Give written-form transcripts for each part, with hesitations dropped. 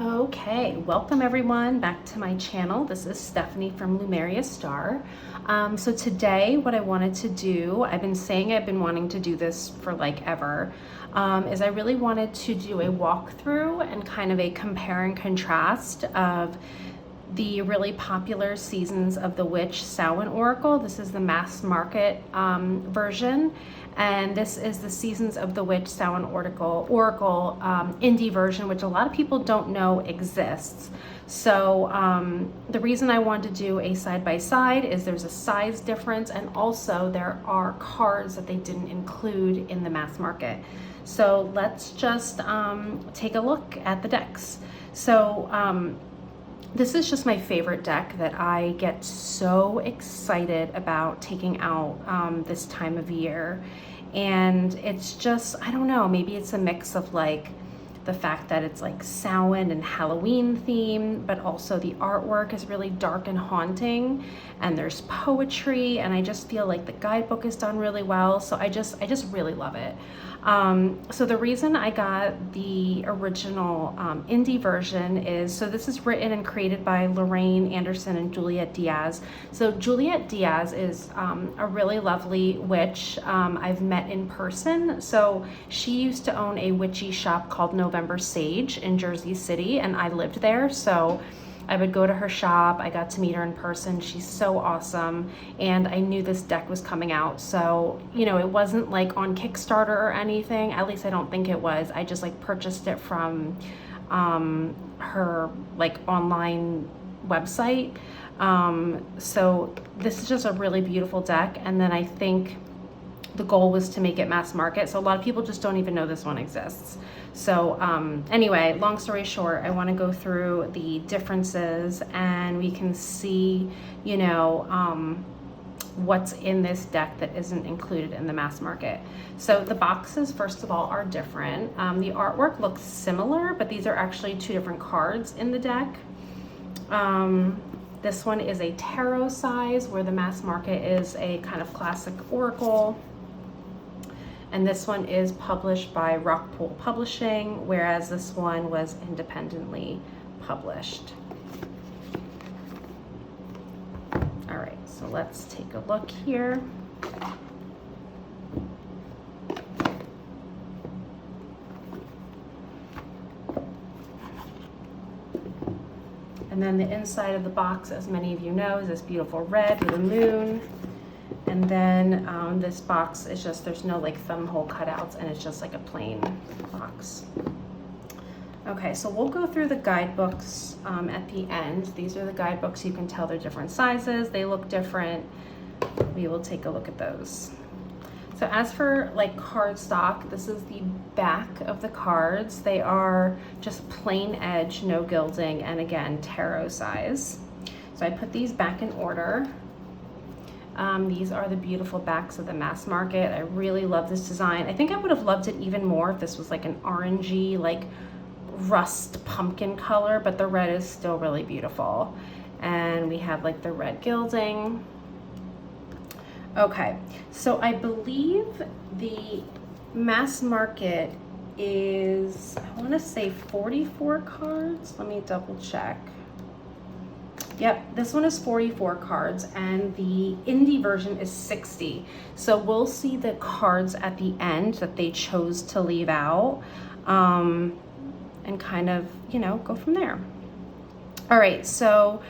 Okay, welcome everyone back to my channel. This is Stephanie from Lumeria Star. So today what I wanted to do, I've been saying I've been wanting to do this for like ever, is I really wanted to do a walkthrough and kind of a compare and contrast of the really popular seasons of the Witch Samhain Oracle. This is the mass market version, and this is the Seasons of the Witch Samhain Oracle indie version, which a lot of people don't know exists. So the reason I wanted to do a side-by-side is there's a size difference, and also there are cards that they didn't include in the mass market. So let's just take a look at the decks. So this is just my favorite deck that I get so excited about taking out this time of year. And it's just, I don't know, maybe it's a mix of like the fact that it's like Samhain and Halloween theme, but also the artwork is really dark and haunting, and there's poetry, and I just feel like the guidebook is done really well. So I just really love it. So the reason I got the original indie version is, so this is written and created by Lorraine Anderson and Juliet Diaz. So Juliet Diaz is a really lovely witch I've met in person. So she used to own a witchy shop called November Sage in Jersey City, and I lived there. So I would go to her shop. I got to meet her in person. She's so awesome. And I knew this deck was coming out. So, you know, it wasn't like on Kickstarter or anything. At least I don't think it was. I just like purchased it from her like online website. So this is just a really beautiful deck. And then I think the goal was to make it mass market. So a lot of people just don't even know this one exists. So anyway, long story short, I want to go through the differences, and we can see, you know, what's in this deck that isn't included in the mass market. So the boxes, first of all, are different. The artwork looks similar, but these are actually two different cards in the deck. This one is a tarot size, where the mass market is a kind of classic oracle. And this one is published by Rockpool Publishing, whereas this one was independently published. All right, so let's take a look here. And then the inside of the box, as many of you know, is this beautiful red with a moon. And then this box is just, there's no like thumb hole cutouts, and it's just like a plain box. Okay, so we'll go through the guidebooks at the end. These are the guidebooks. You can tell they're different sizes. They look different. We will take a look at those. So as for like cardstock, this is the back of the cards. They are just plain edge, no gilding, and again, tarot size. So I put these back in order. These are the beautiful backs of the mass market. I really love this design. I think I would have loved it even more if this was like an orangey, like rust pumpkin color, but the red is still really beautiful. And we have like the red gilding. Okay, so I believe the mass market is, I want to say 44 cards. Let me double check. Yep, this one is 44 cards, and the indie version is 60. So we'll see the cards at the end that they chose to leave out, and kind of, you know, go from there. All right, so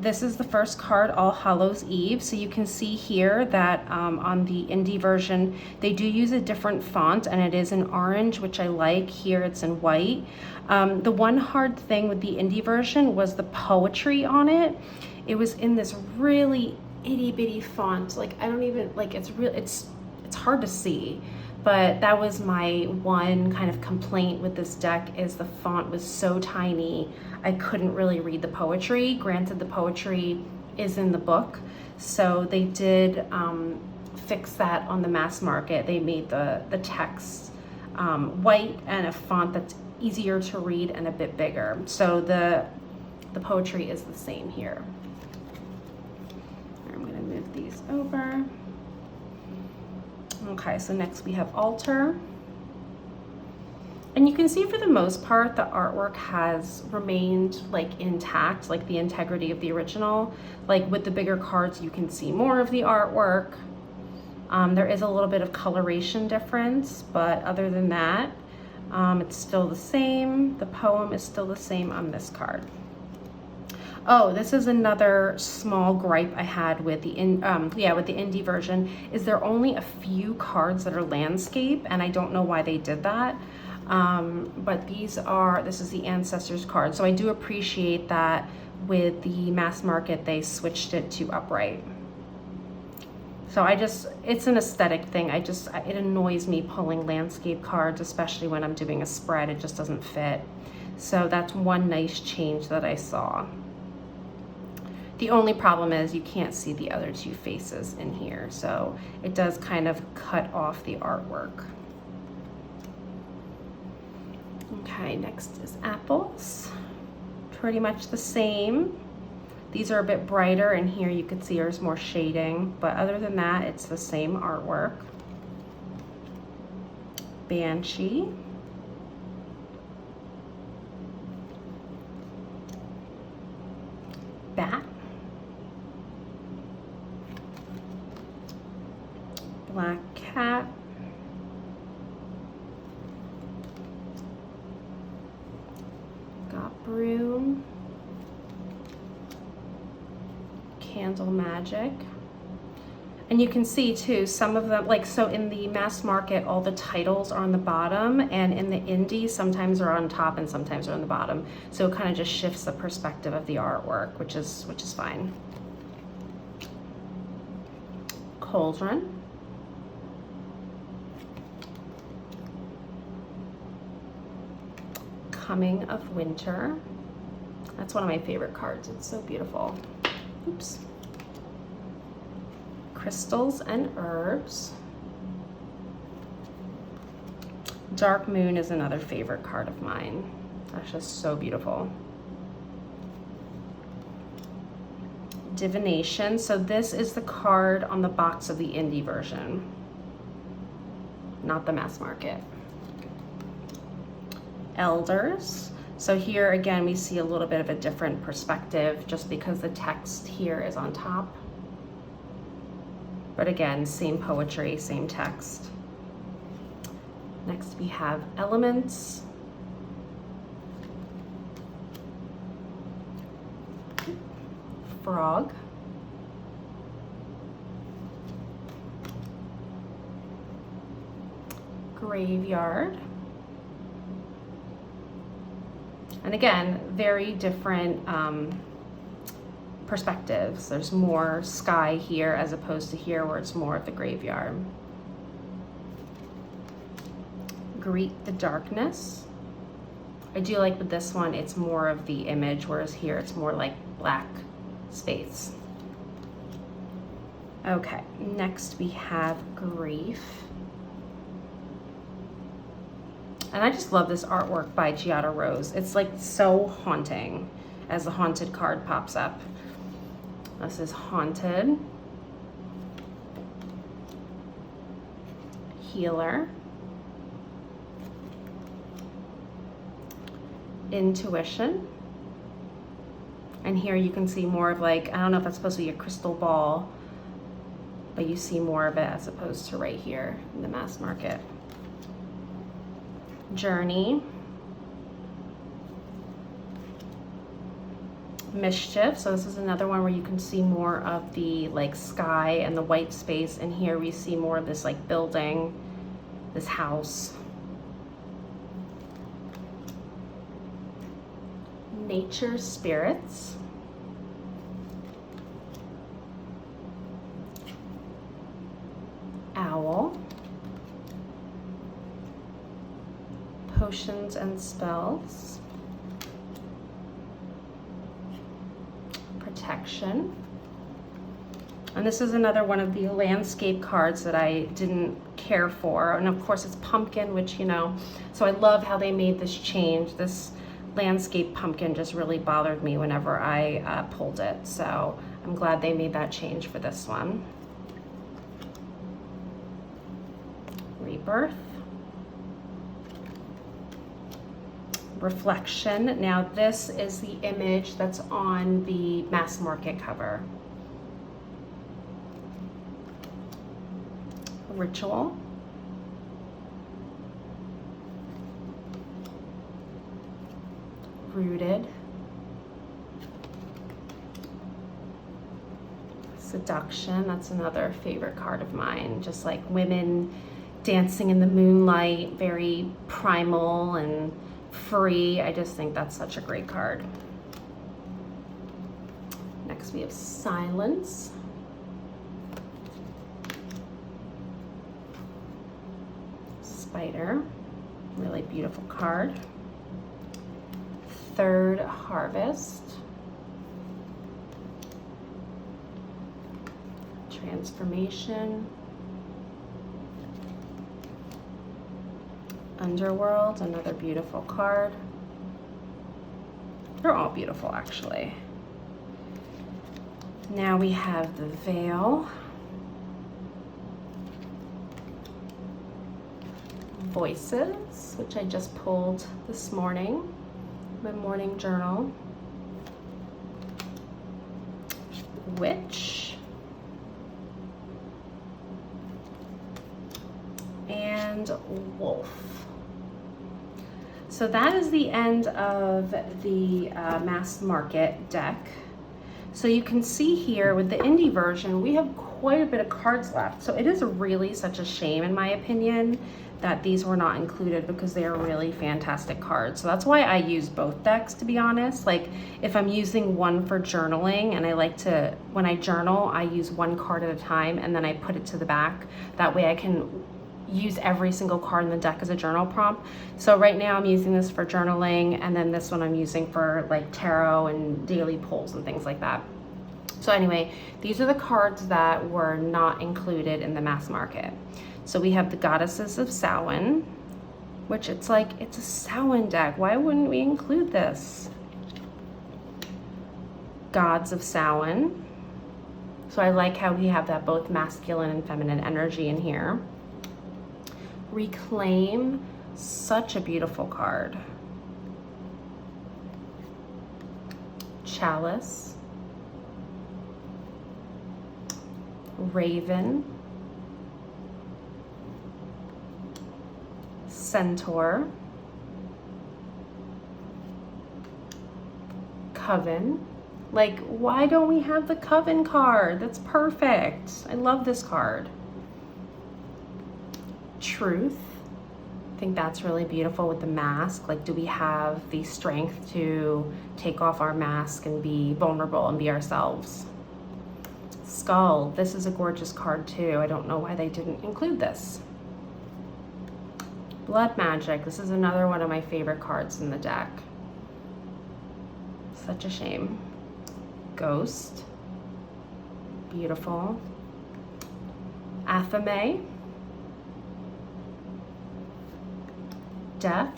this is the first card, All Hallows Eve. So you can see here that on the indie version, they do use a different font, and it is in orange, which I like. Here it's in white. The one hard thing with the indie version was the poetry on it. It was in this really itty bitty font. Like, I don't even, like, it's hard to see. But that was my one kind of complaint with this deck, is the font was so tiny, I couldn't really read the poetry. Granted, the poetry is in the book, so they did fix that on the mass market. They made the text white and a font that's easier to read and a bit bigger. So the poetry is the same here. I'm gonna move these over. Okay, so next we have Altar. And you can see for the most part, the artwork has remained like intact, like the integrity of the original. Like with the bigger cards, you can see more of the artwork. There is a little bit of coloration difference, but other than that, it's still the same. The poem is still the same on this card. Oh, this is another small gripe I had with the with the indie version, is there are only a few cards that are landscape, and I don't know why they did that. But this is the Ancestors card. So I do appreciate that with the mass market, they switched it to upright. So it's an aesthetic thing. It annoys me pulling landscape cards, especially when I'm doing a spread. It just doesn't fit. So that's one nice change that I saw. The only problem is you can't see the other two faces in here. So it does kind of cut off the artwork. Okay, next is apples. Pretty much the same. These are a bit brighter, and here you can see there's more shading, but other than that, it's the same artwork. Banshee. Bat. Black cat. Got broom. Candle magic. And you can see too, some of them, like, so in the mass market, all the titles are on the bottom, and in the indie, sometimes are on top and sometimes are on the bottom. So it kind of just shifts the perspective of the artwork, which is fine. Cauldron. Coming of Winter. That's one of my favorite cards. It's so beautiful. Oops. Crystals and Herbs. Dark Moon is another favorite card of mine. That's just so beautiful. Divination. So this is the card on the box of the indie version, not the mass market. Elders. So here again, we see a little bit of a different perspective just because the text here is on top. But again, same poetry, same text. Next we have Elements. Frog. Graveyard. And again, very different perspectives. There's more sky here as opposed to here where it's more of the graveyard. Greet the Darkness. I do like with this one, it's more of the image, whereas here it's more like black space. Okay, next we have Grief. And I just love this artwork by Giada Rose. It's like so haunting as the haunted card pops up. This is Haunted. Healer. Intuition. And here you can see more of like, I don't know if that's supposed to be a crystal ball, but you see more of it as opposed to right here in the mass market. Journey. Mischief. So this is another one where you can see more of the like sky and the white space, and here we see more of this like building, this house. Nature Spirits. Owl. Potions and Spells. Protection. And this is another one of the landscape cards that I didn't care for. And of course it's pumpkin, which, you know, so I love how they made this change. This landscape pumpkin just really bothered me whenever I pulled it. So I'm glad they made that change for this one. Rebirth. Reflection. Now this is the image that's on the mass market cover. Ritual. Rooted. Seduction. That's another favorite card of mine. Just like women dancing in the moonlight, very primal and free. I just think that's such a great card. Next we have Silence. Spider, really beautiful card. Third Harvest. Transformation. Underworld, another beautiful card. They're all beautiful, actually. Now we have the Veil. Voices, which I just pulled this morning, my morning journal. Witch. And Wolf. So that is the end of the mass market deck. So you can see here with the indie version, we have quite a bit of cards left. So it is really such a shame, in my opinion, that these were not included, because they are really fantastic cards. So that's why I use both decks, to be honest. Like if I'm using one for journaling, and I like to, when I journal, I use one card at a time and then I put it to the back. That way I can use every single card in the deck as a journal prompt. So right now I'm using this for journaling, and then this one I'm using for like tarot and daily pulls and things like that. So anyway, these are the cards that were not included in the mass market. So we have the Goddesses of Samhain, which it's like, it's a Samhain deck. Why wouldn't we include this? Gods of Samhain. So I like how we have that both masculine and feminine energy in here. Reclaim, such a beautiful card. Chalice. Raven. Centaur. Coven. Like, why don't we have the Coven card? That's perfect. I love this card. Truth. I think that's really beautiful with the mask. Like, do we have the strength to take off our mask and be vulnerable and be ourselves? Skull. This is a gorgeous card too. I don't know why they didn't include this. Blood Magic. This is another one of my favorite cards in the deck. Such a shame. Ghost. Beautiful. Athame. Death.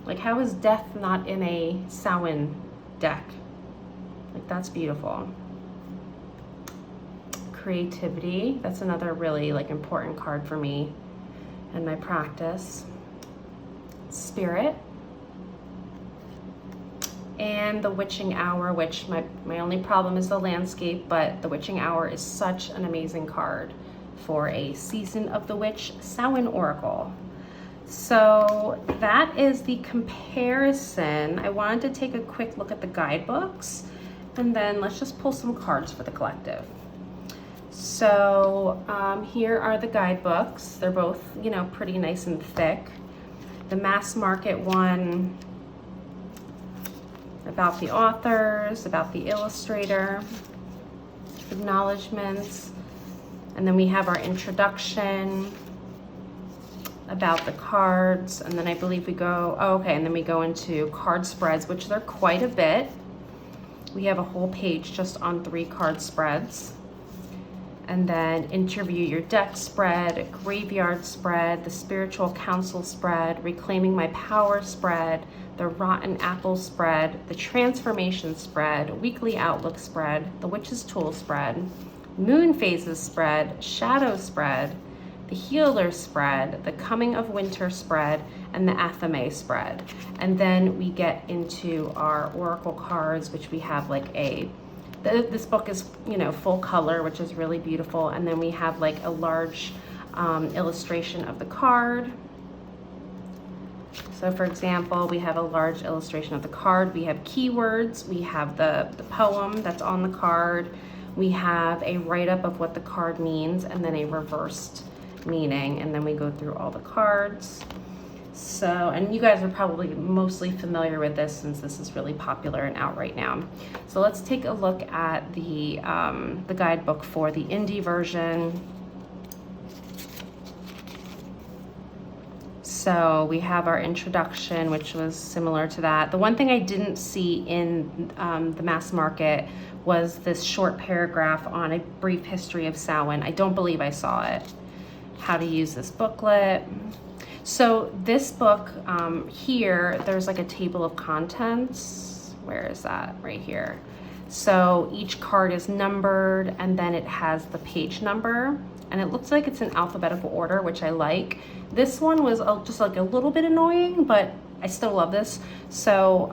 Like, how is Death not in a Samhain deck? Like, that's beautiful. Creativity. That's another really like important card for me and my practice. Spirit. And the Witching Hour, which my only problem is the landscape, but the Witching Hour is such an amazing card for a Season of the Witch Samhain Oracle. So that is the comparison. I wanted to take a quick look at the guidebooks, and then let's just pull some cards for the collective. So here are the guidebooks. They're both, you know, pretty nice and thick. The mass market one, about the authors, about the illustrator, acknowledgements, and then we have our introduction, about the cards, and then I believe we go, oh, okay, and then we go into card spreads, which they're quite a bit. We have a whole page just on 3 card spreads. And then interview your deck spread, graveyard spread, the spiritual council spread, reclaiming my power spread, the rotten apple spread, the transformation spread, weekly outlook spread, the witch's tool spread, moon phases spread, shadow spread, the healer spread, the coming of winter spread, and the Athame spread. And then we get into our oracle cards, which we have like this book is, you know, full color, which is really beautiful. And then we have like a large illustration of the card. So for example, we have a large illustration of the card. We have keywords. We have the poem that's on the card. We have a write-up of what the card means, and then a reversed meaning. And then we go through all the cards. So, and you guys are probably mostly familiar with this since this is really popular and out right now. So let's take a look at the guidebook for the indie version. So we have our introduction, which was similar to that. The one thing I didn't see in the mass market was this short paragraph on a brief history of Samhain. I don't believe I saw it. How to use this booklet. So this book here, there's like a table of contents. Where is that? Right here. So each card is numbered, and then it has the page number, and it looks like it's in alphabetical order, which I like. This one was just like a little bit annoying, but I still love this. So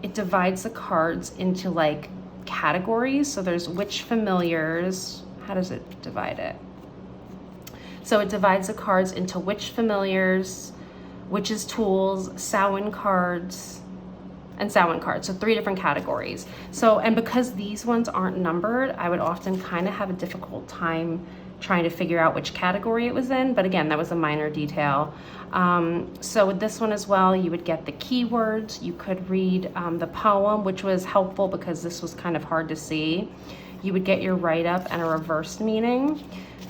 it divides the cards into like categories. So there's witch familiars. How does it divide it? So it divides the cards into witch familiars, witches tools, Samhain cards, and Samhain cards. So 3 different categories. So, and because these ones aren't numbered, I would often kind of have a difficult time trying to figure out which category it was in. But again, that was a minor detail. So with this one as well, you would get the keywords. You could read the poem, which was helpful because this was kind of hard to see. You would get your write-up and a reversed meaning.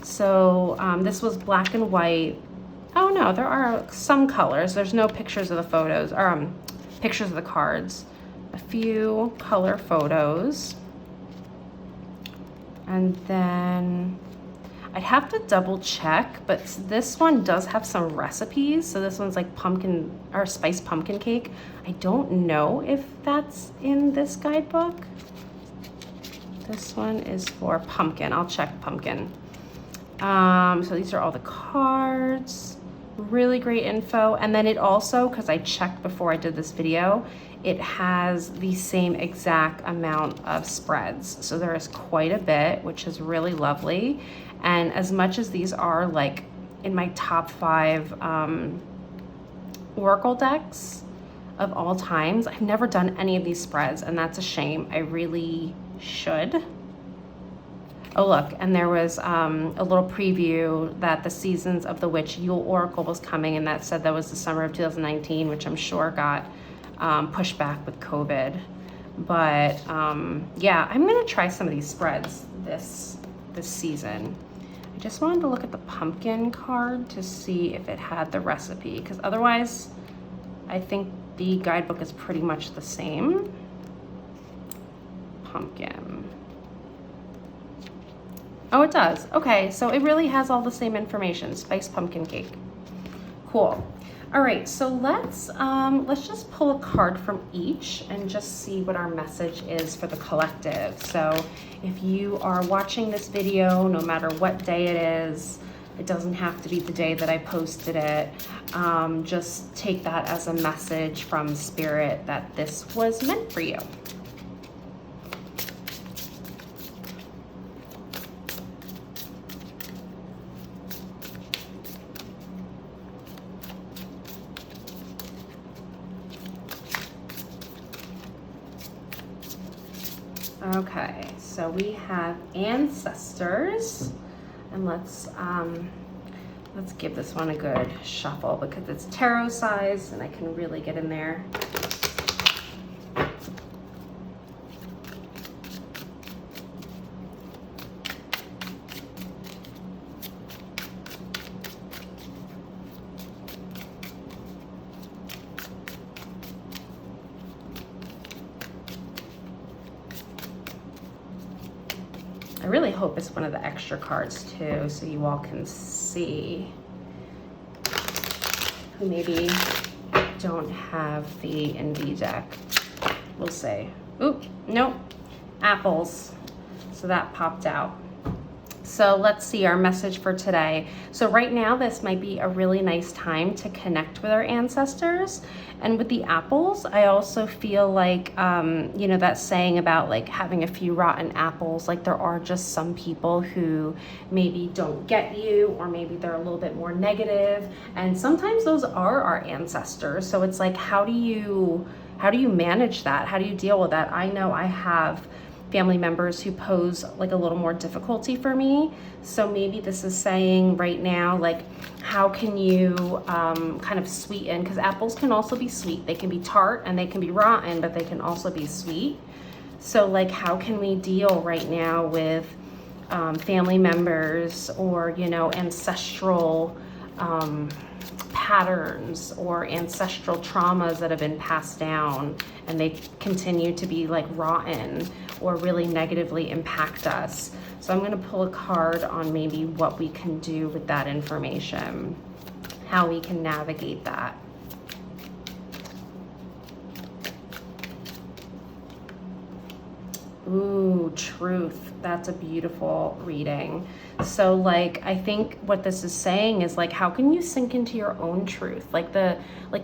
So this was black and white. Oh no, there are some colors. There's no pictures of the photos, or pictures of the cards. A few color photos. And then I'd have to double check, but this one does have some recipes. So this one's like pumpkin or spiced pumpkin cake. I don't know if that's in this guidebook. This one is for pumpkin. I'll check pumpkin. So these are all the cards. Really great info. And then it also, because I checked before I did this video, it has the same exact amount of spreads. So there is quite a bit, which is really lovely. And as much as these are like in my top 5 Oracle decks of all times, I've never done any of these spreads, and that's a shame. I really should. Oh look, and there was a little preview that the Seasons of the Witch Yule Oracle was coming, and that said that was the summer of 2019, which I'm sure got pushed back with COVID. But yeah, I'm gonna try some of these spreads this season. I just wanted to look at the pumpkin card to see if it had the recipe, because otherwise I think the guidebook is pretty much the same. Pumpkin. Oh, it does. Okay, so it really has all the same information. Spiced pumpkin cake. Cool. All right, so let's just pull a card from each and just see what our message is for the collective. So if you are watching this video, no matter what day it is, it doesn't have to be the day that I posted it. Just take that as a message from Spirit that this was meant for you. Okay, so we have ancestors, and let's give this one a good shuffle because it's tarot size and I can really get in there. I really hope it's one of the extra cards too, so you all can see who maybe don't have the indie deck. We'll see. Oop, nope, apples. So that popped out. So let's see our message for today. So right now, this might be a really nice time to connect with our ancestors. And with the apples, I also feel like, you know, that saying about like having a few rotten apples, like there are just some people who maybe don't get you, or maybe they're a little bit more negative. And sometimes those are our ancestors. So it's like, how do you manage that? How do you deal with that? I know I have family members who pose like a little more difficulty for me. So maybe this is saying right now, like, how can you kind of sweeten, because apples can also be sweet. They can be tart and they can be rotten, but they can also be sweet. So like, how can we deal right now with family members, or, you know, ancestral patterns or ancestral traumas that have been passed down, and they continue to be like rotten or really negatively impact us. So I'm going to pull a card on maybe what we can do with that information, how we can navigate that. Ooh, truth. That's a beautiful reading. So like, I think what this is saying is like, how can you sink into your own truth? Like the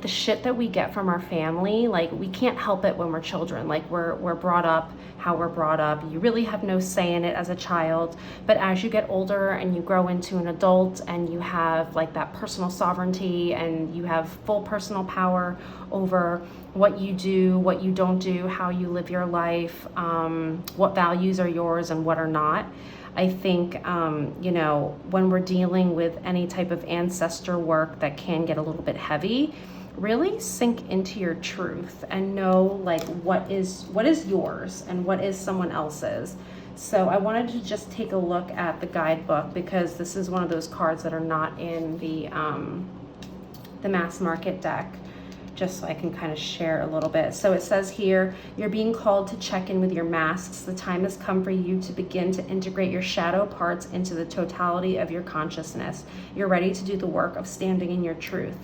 shit that we get from our family, like we can't help it when we're children. Like we're brought up how we're brought up. You really have no say in it as a child. But as you get older and you grow into an adult and you have like that personal sovereignty and you have full personal power over what you do, what you don't do, how you live your life, what values are yours and what are not. I think, you know, when we're dealing with any type of ancestor work that can get a little bit heavy, really sink into your truth and know like what is yours and what is someone else's. So I wanted to just take a look at the guidebook, because this is one of those cards that are not in the mass market deck, just so I can kind of share a little bit. So it says here, you're being called to check in with your masks. The time has come for you to begin to integrate your shadow parts into the totality of your consciousness. You're ready to do the work of standing in your truth.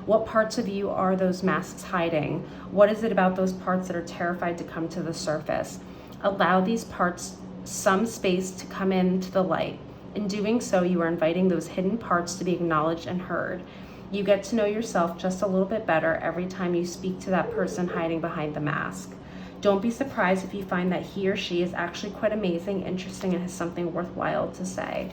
What parts of you are those masks hiding? What is it about those parts that are terrified to come to the surface? Allow these parts some space to come into the light. In doing so, you are inviting those hidden parts to be acknowledged and heard. You get to know yourself just a little bit better every time you speak to that person hiding behind the mask. Don't be surprised if you find that he or she is actually quite amazing, interesting, and has something worthwhile to say.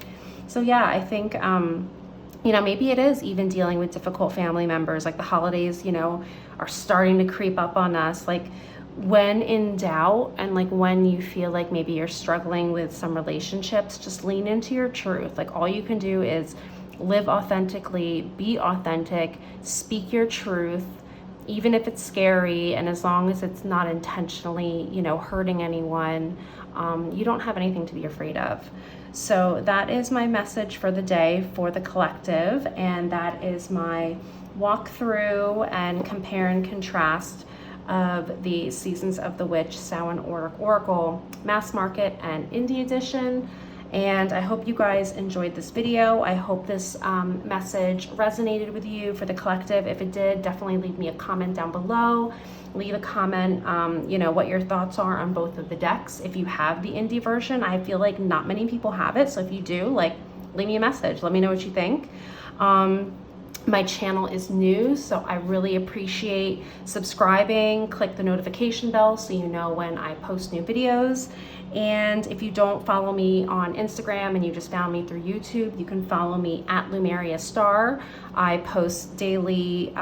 So yeah, I think, you know, maybe it is even dealing with difficult family members. Like the holidays, you know, are starting to creep up on us. Like when in doubt, and like when you feel like maybe you're struggling with some relationships, just lean into your truth. Like all you can do is live authentically, be authentic, speak your truth, even if it's scary, and as long as it's not intentionally, you know, hurting anyone, you don't have anything to be afraid of. So that is my message for the day for the collective, and that is my walkthrough and compare and contrast of the Seasons of the Witch Samhain Oracle Mass Market and Indie Edition. And I hope you guys enjoyed this video. I hope this message resonated with you for the collective. If it did, definitely leave me a comment down below. Leave a comment, you know, what your thoughts are on both of the decks. If you have the indie version, I feel like not many people have it. So if you do, like, leave me a message. Let me know what you think. My channel is new, so I really appreciate subscribing. Click the notification bell so you know when I post new videos. And if you don't follow me on Instagram and you just found me through YouTube, you can follow me at Lumeria Star. I post daily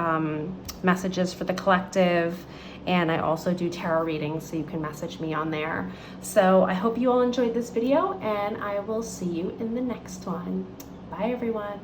messages for the collective, and I also do tarot readings, so you can message me on there. So I hope you all enjoyed this video, and I will see you in the next one. Bye, everyone.